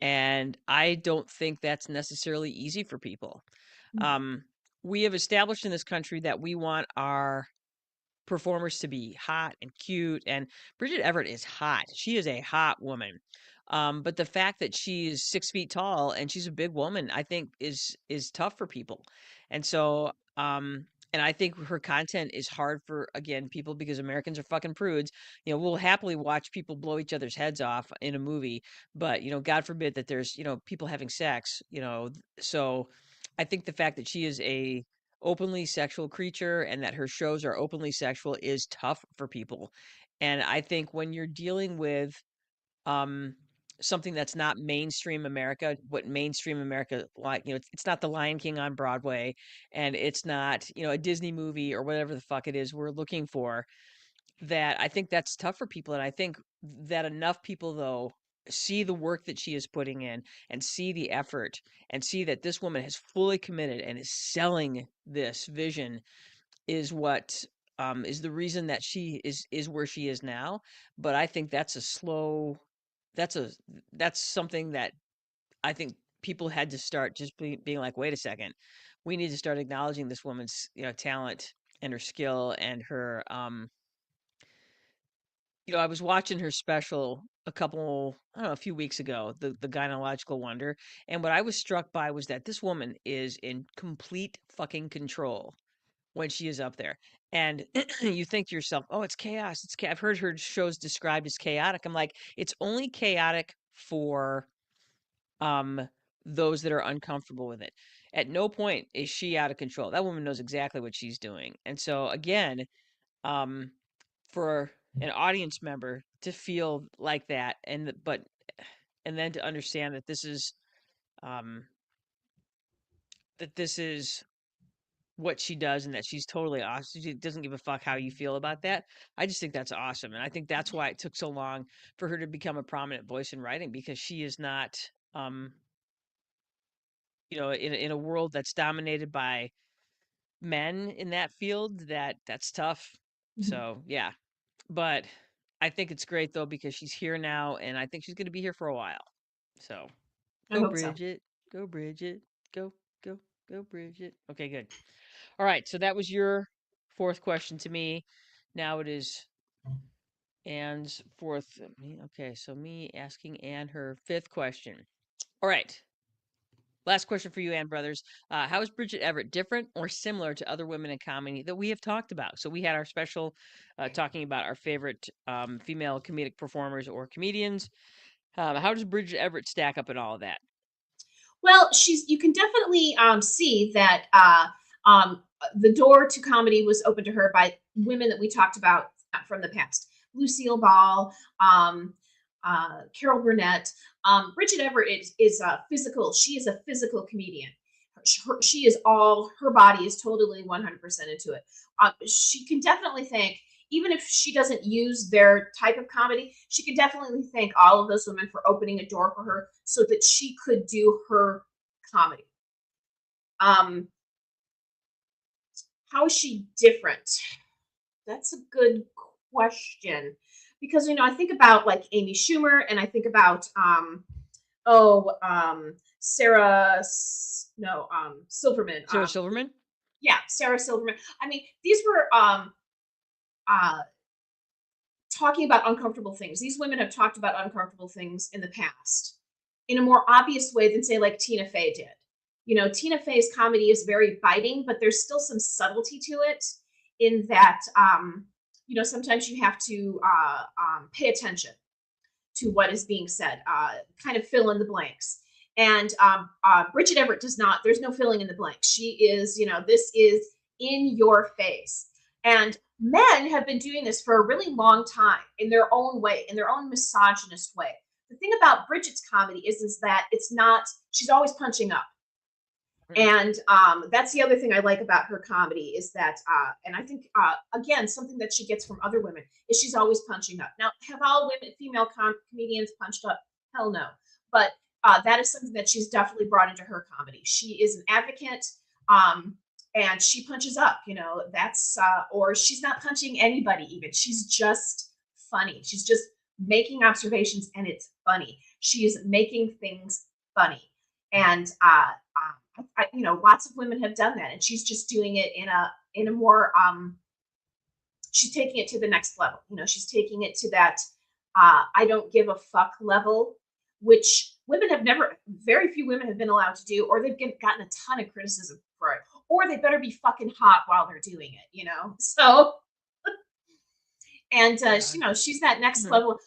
and I don't think that's necessarily easy for people. Um, we have established in this country that we want our performers to be hot and cute, and Bridget Everett is hot. She is a hot woman. But the fact that she is 6 feet tall and she's a big woman, I think is tough for people. And so, and I think her content is hard for, again, people, because Americans are fucking prudes. We'll happily watch people blow each other's heads off in a movie, but God forbid that there's people having sex. So I think the fact that she is a openly sexual creature and that her shows are openly sexual is tough for people. And I think when you're dealing with um something that's not mainstream America, what mainstream America, like, it's not the Lion King on Broadway, and it's not, a Disney movie or whatever the fuck it is we're looking for, that I think that's tough for people. And I think that enough people, though, see the work that she is putting in and see the effort and see that this woman has fully committed and is selling this vision is what is the reason that she is where she is now. But I think that's a slow that's a that's something that I think people had to start just being like, wait a second, we need to start acknowledging this woman's, talent and her skill and her I was watching her special I don't know, a few weeks ago, the gynecological wonder, and what I was struck by was that this woman is in complete fucking control when she is up there. And you think to yourself, "Oh, it's chaos. I've heard her shows described as chaotic." I'm like, "It's only chaotic for um those that are uncomfortable with it." At no point is she out of control. That woman knows exactly what she's doing. And so again, um for an audience member to feel like that and then to understand um that this is what she does and that she's totally awesome. She doesn't give a fuck how you feel about that. I just think that's awesome. And I think that's why it took so long for her to become a prominent voice in writing, because she is not in a world that's dominated by men in that field, that's tough. Mhm. So, yeah. But I think it's great though because she's here now and I think she's going to be here for a while. So, I go hope so. Bridget. Go Bridget. Go go go Bridget. Okay, good. All right, so that was your fourth question to me. Now it is Anne's fourth. Okay, so me asking Anne her fifth question. All right. Last question for you, Ann Brothers. How is Bridget Everett different or similar to other women in comedy that we have talked about? So we had our special talking about our favorite female comedic performers or comedians. How does Bridget Everett stack up in all of that? Well, you can definitely see that the door to comedy was opened to her by women that we talked about from the past. Lucille Ball, Carol Burnett. Bridget Everett is a physical. She is a physical comedian. She is all her body is totally 100% into it. She can definitely think, even if she doesn't use their type of comedy, she can definitely thank all of those women for opening a door for her so that she could do her comedy. Um, how is she different? That's a good question because I think about like Amy Schumer and I think about Sarah no Silverman. Sarah Silverman? Yeah, Sarah Silverman. I mean, these were uh talking about uncomfortable things. These women have talked about uncomfortable things in the past in a more obvious way than say like Tina Fey did. Tina Fey's comedy is very biting, but there's still some subtlety to it in that sometimes you have to pay attention to what is being said, kind of fill in the blanks. And Bridget Everett does not. There's no filling in the blanks. She is, this is in your face. And men have been doing this for a really long time in their own way, in their own misogynist way. The thing about Bridget's comedy is that it's not. She's always punching up. And that's the other thing I like about her comedy is that, and I think again something that she gets from other women is she's always punching up. Now, have all women, female comedians punched up? Hell no. But that is something that she's definitely brought into her comedy. She is an advocate, and she punches up. That's or she's not punching anybody. Even she's just funny. She's just making observations, and it's funny. She is making things funny, and lots of women have done that, and she's just doing it in a more she's taking it to the next level. She's taking it to that I don't give a fuck level, which very few women have been allowed to do, or they've gotten a ton of criticism for it, or they better be fucking hot while they're doing it. So. And she's that next Mhm. level.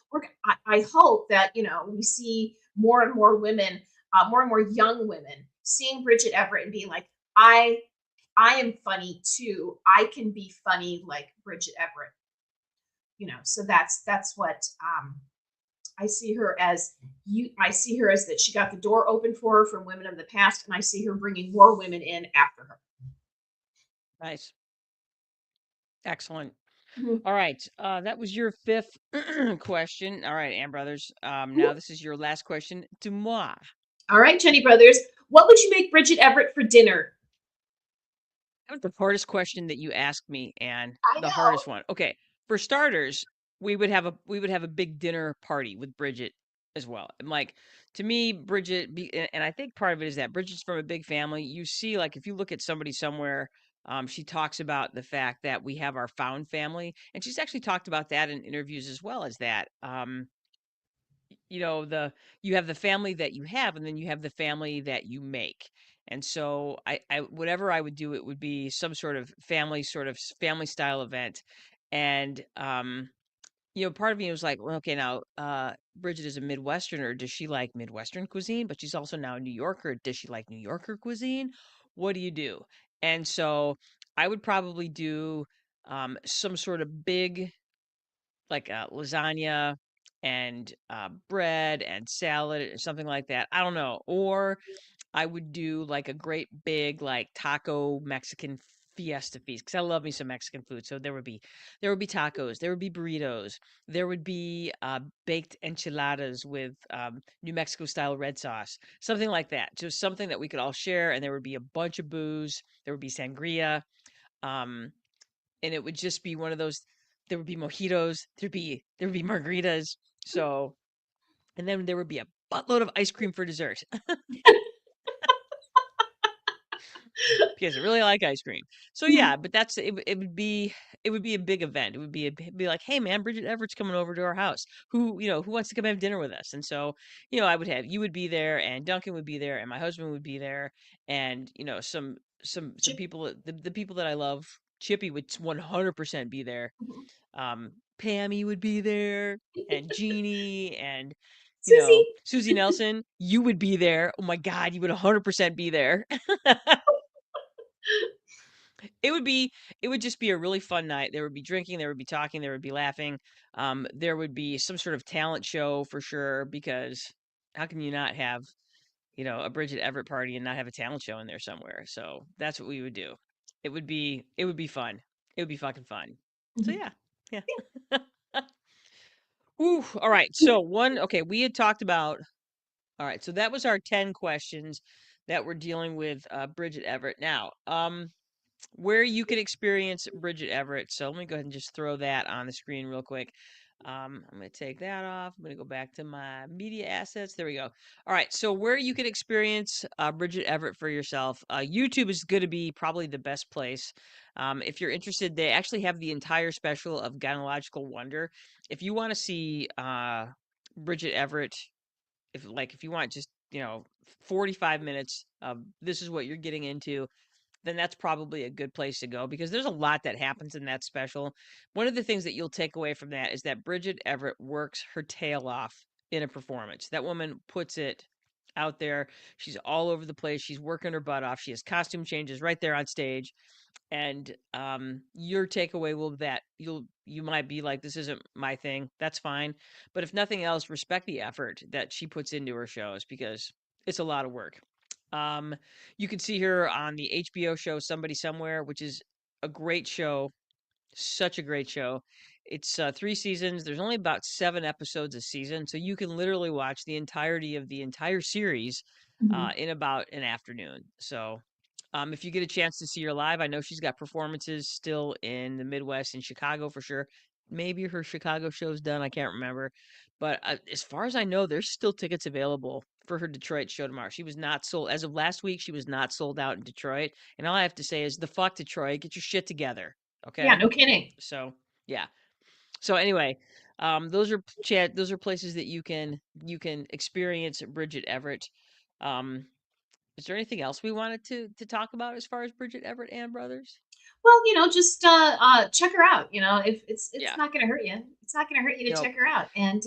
I hope that we see more and more women, more and more young women, seeing Bridget Everett and being like, I am funny too. I can be funny like Bridget Everett. So that's what I see her as. I see her as that she got the door open for her from women of the past, and I see her bringing more women in after her. Nice. Excellent. Mhm. All right. That was your fifth question. All right, Ann Brothers. Now Mhm. this is your last question to moi. All right, Jenny Brothers, what would you make Bridget Everett for dinner? That was the hardest question that you asked me, and I the know. hardest one. Okay, for starters, we would have a big dinner party with Bridget as well. And like to me, and I think part of it is that Bridget's from a big family. You see, like if you look at somebody somewhere, she talks about the fact that we have our found family, and she's actually talked about that in interviews as well as that. The you have the family that you have, and then you have the family that you make. And so I whatever I would do, it would be some sort of family style event. And part of me was like, well, okay, now Bridget is a Midwesterner. Does she like Midwestern cuisine? But she's also now a New Yorker. Does she like New Yorker cuisine? What do you do? And so I would probably do some sort of big, like lasagna and bread and salad or something like that. I don't know. Or I would do like a great big like taco Mexican fiesta feast because I love me some Mexican food. So there would be tacos, there would be burritos, there would be baked enchiladas with New Mexico style red sauce, something like that. Just something that we could all share, and there would be a bunch of booze. There would be sangria. Um, and it would just be one of those. There would be mojitos, there would be margaritas. So, and then there would be a buttload of ice cream for dessert because I really like ice cream. So yeah, but it would be a big event. It'd be like, hey man, Bridget Everett's coming over to our house. Who wants to come have dinner with us? And so I would have you would be there, and Duncan would be there, and my husband would be there, and some Chip. people the people that I love. Chippy would 100% be there. Mhm. Pammy would be there, and Jeannie, and Susie. Susie Nelson. You would be there. Oh my God, you would 100% be there. It would be it would just be a really fun night. There would be drinking, there would be talking, there would be laughing. There would be some sort of talent show for sure because how can you not have, a Bridget Everett party and not have a talent show in there somewhere? So that's what we would do. It would be fun. It would be fucking fun. So Mhm. yeah. Yeah. Ooh, all right. So okay, we had talked about all right, so that was our 10 questions that we're dealing with Bridget Everett. Now, where you can experience Bridget Everett. So let me go ahead and just throw that on the screen real quick. I'm going to take that off. I'm going to go back to my media assets. There we go. All right. So where you can experience Bridget Everett for yourself, YouTube is going to be probably the best place. If you're interested, they actually have the entire special of Gynecological Wonder. If you want to see Bridget Everett, if you want just 45 minutes of this is what you're getting into, then that's probably a good place to go because there's a lot that happens in that special. One of the things that you'll take away from that is that Bridget Everett works her tail off in a performance. That woman puts it out there. She's all over the place. She's working her butt off. She has costume changes right there on stage. And your takeaway will be that you might be like, this isn't my thing. That's fine. But if nothing else, respect the effort that she puts into her shows because it's a lot of work. Um, you can see her on the HBO show Somebody Somewhere, which is a great show, such a great show. It's 3 seasons. There's only about 7 episodes a season, so you can literally watch the entirety of the entire series Mhm. in about an afternoon. So, if you get a chance to see her live, I know she's got performances still in the Midwest in Chicago for sure. Maybe her Chicago show's done. I can't remember. But as far as I know, there's still tickets available for her Detroit show tomorrow. She was not sold as of last week. She was not sold out in Detroit. And all I have to say is the fuck Detroit, get your shit together. Yeah, Okay. no kidding. So yeah. So anyway, those are places that you can experience Bridget Everett. Um, is there anything else we wanted to talk about as far as Bridget Everett and Brothers? Well, just check her out. If it's Yeah. not going to hurt you. It's not going to hurt you to Nope. check her out. And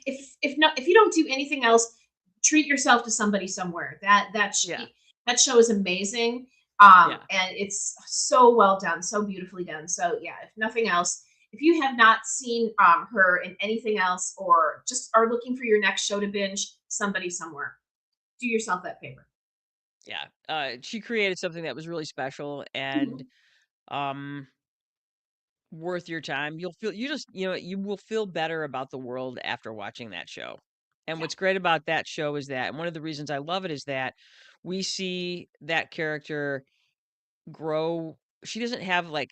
if you don't do anything else, treat yourself to Somebody Somewhere. Yeah. That show is amazing. Yeah. And it's so well done, so beautifully done. So yeah, if nothing else, if you have not seen her in anything else, or just are looking for your next show to binge, Somebody Somewhere, do yourself that favor. Yeah. She created something that was really special and Mhm. um worth your time. You will feel better about the world after watching that show. And Yeah. what's great about that show is that, and one of the reasons I love it is that we see that character grow she doesn't have like,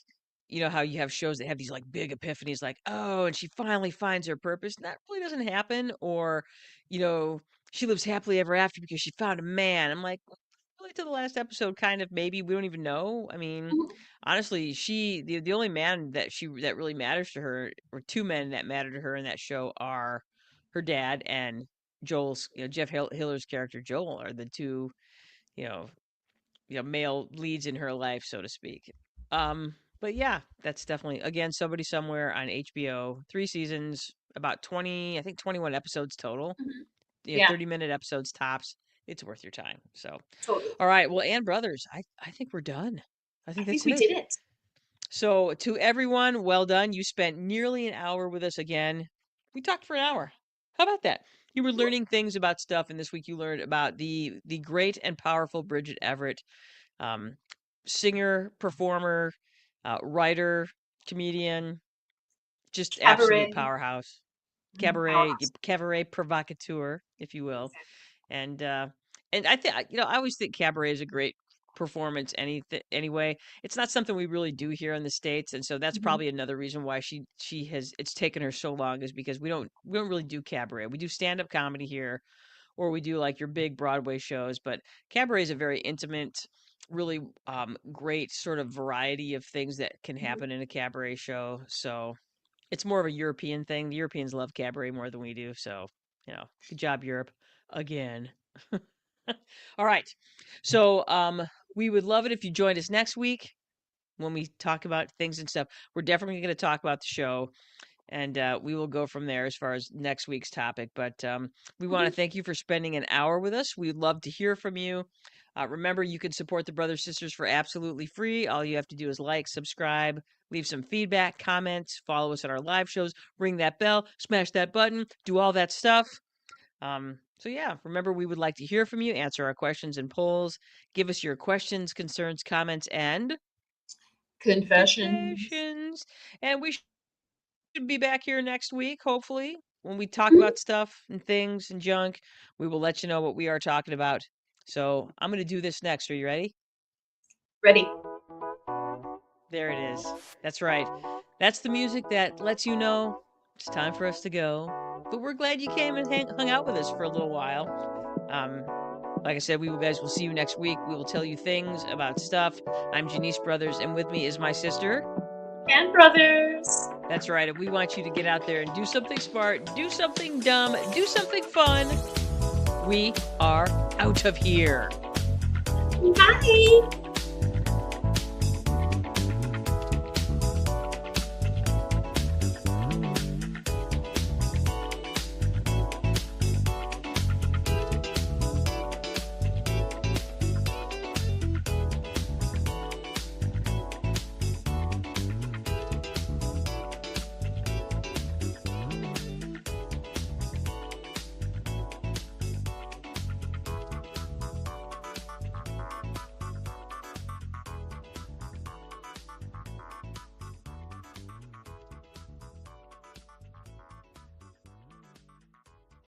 you know how you have shows that have these like big epiphanies, like, oh, and she finally finds her purpose. And that really doesn't happen. Or, you know, she lives happily ever after because she found a man. I'm like, really to the last episode, kind of, maybe we don't even know. I mean, Mhm. honestly, the only man that really matters to her, or two men that matter to her in that show, are her dad and Joel's, Jeff Hiller's character Joel, are the two, you know, male leads in her life, so to speak. But yeah, that's definitely, again, Somebody Somewhere on HBO. 3 seasons, about 20, I think 21 episodes total. Mhm. Yeah, Yeah, 30-minute episodes tops. It's worth your time. So, totally. all right. Well, Ann Brothers, I think we're done. I I think think that's we it. did it. So, to everyone, well done. You spent nearly an hour with us again. We talked for an hour. How about that? You were Mhm. learning things about stuff, and this week you learned about the great and powerful Bridget Everett, um, singer, performer, writer, comedian, just absolute Cabaret. powerhouse. Mhm. Powerhouse. Cabaret provocateur, if you will. Exactly. And I think, I always think cabaret is a great performance anyway. It's not something we really do here in the States, and so that's Mhm. probably another reason why she has it's taken her so long, is because we don't really do cabaret. We do stand-up comedy here, or we do like your big Broadway shows, but cabaret is a very intimate, really great sort of variety of things that can Mhm. happen in a cabaret show. So it's more of a European thing. The Europeans love cabaret more than we do. So, good job, Europe, again. All right. So, we would love it if you joined us next week when we talk about things and stuff. We're definitely going to talk about the show, and we will go from there as far as next week's topic. But we want to Mhm. thank you for spending an hour with us. We'd love to hear from you. Remember, you can support the Brothers Sisters for absolutely free. All you have to do is like, subscribe, leave some feedback, comments, follow us at our live shows, ring that bell, smash that button, do all that stuff. So yeah, remember, we would like to hear from you, answer our questions and polls, give us your questions, concerns, comments, and Confessions. confessions. And we should be back here next week, hopefully, when we talk Mhm. about stuff and things and junk. We will let you know what we are talking about. So I'm going to do this next. Are you ready? Ready. There it is. That's right. That's the music that lets you know it's time for us to go. But we're glad you came and hung out with us for a little while. Um, like I said, we will guys will see you next week. We will tell you things about stuff. I'm Janice Brothers, and with me is my sister. And brothers. That's right. And we want you to get out there and do something smart, do something dumb, do something fun. We are out of here. Bye.